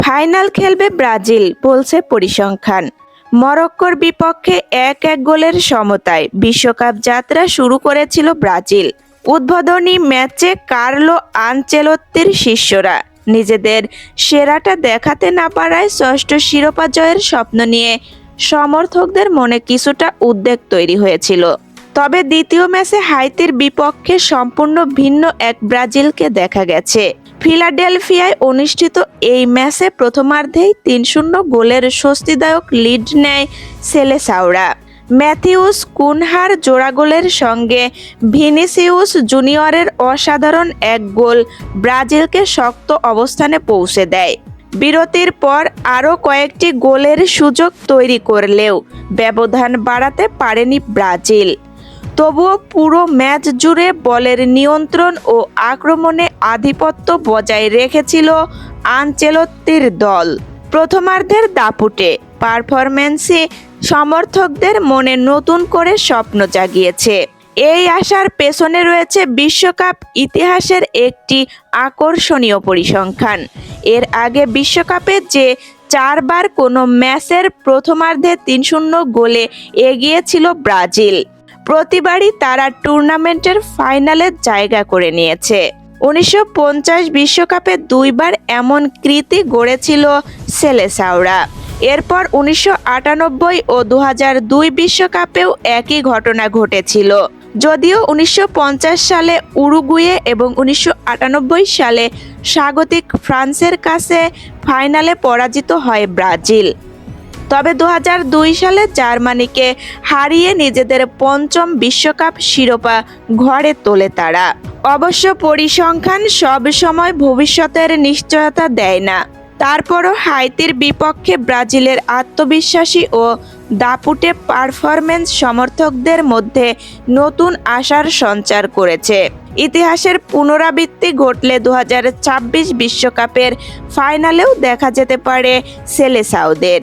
Final খেলবে Brazil বলছে পরিসংখ্যান। মরক্কোর বিপক্ষে 1-1 গোলের সমতায় বিশ্বকাপ যাত্রা শুরু করেছিল ব্রাজিল। উদ্বোধনী ম্যাচে কার্লো আনচেলত্তির শিষ্যরা নিজেদের সেরাটা দেখাতে না পারায় ষষ্ঠ শিরোপা জয়ের স্বপ্ন নিয়ে সমর্থকদের মনে কিছুটা উদ্বেগ তৈরি হয়েছিল। তবে দ্বিতীয় ম্যাচে হাইতির বিপক্ষে সম্পূর্ণ ভিন্ন এক ব্রাজিলকে দেখা গেছে। ফিলাডেলফিয়ায় অনুষ্ঠিত এই ম্যাচে প্রথমার্ধেই 3-0 গোলের স্বস্তিদায়ক লিড নেয় সেলেসাওরা। ম্যাথিউস কুনহার জোড়া গোলের সঙ্গে ভিনিসিউস জুনিয়রের অসাধারণ এক গোল ব্রাজিলকে শক্ত অবস্থানে পৌঁছে দেয়। বিরতির পর আরও কয়েকটি গোলের সুযোগ তৈরি করলেও ব্যবধান বাড়াতে পারেনি ব্রাজিল। তবুও পুরো ম্যাচ জুড়ে বলের নিয়ন্ত্রণ ও আক্রমণে আধিপত্য বজায় রেখেছিল আনচেলত্তির দল। প্রথমার্ধের দাপুটে পারফরম্যান্সে সমর্থকদের মনে নতুন করে স্বপ্ন জাগিয়েছে। এই আশার পেছনে রয়েছে বিশ্বকাপ ইতিহাসের একটি আকর্ষণীয় পরিসংখ্যান। এর আগে বিশ্বকাপে যে 4 বার কোনো ম্যাচের প্রথমার্ধে 3-0 গোলে এগিয়েছিল ব্রাজিল, প্রতিবারই তারা টুর্নামেন্টের ফাইনালে জায়গা করে নিয়েছে। 1950 বিশ্বকাপে 2 বার এমন কীর্তি গড়েছিল সেলেসাওরা। এরপর 1998 ও 2002 বিশ্বকাপেও একই ঘটনা ঘটেছিল। যদিও 1950 সালে উরুগুয়ে এবং 1998 সালে স্বাগতিক ফ্রান্সের কাছে ফাইনালে পরাজিত হয় ব্রাজিল। তবে 2002 সালে জার্মানিকে হারিয়ে নিজেদের পঞ্চম বিশ্বকাপ শিরোপা ঘরে তোলে তারা। অবশ্য পরিসংখ্যান সব সময় ভবিষ্যতের নিশ্চয়তা দেয় না। তারপরও হাইতির বিপক্ষে ব্রাজিলের আত্মবিশ্বাসী ও দাপুটে পারফরম্যান্স সমর্থকদের মধ্যে নতুন আশার সঞ্চার করেছে। ইতিহাসের পুনরাবৃত্তি ঘটলে 2026 বিশ্বকাপের ফাইনালেও দেখা যেতে পারে সেলেসাওদের।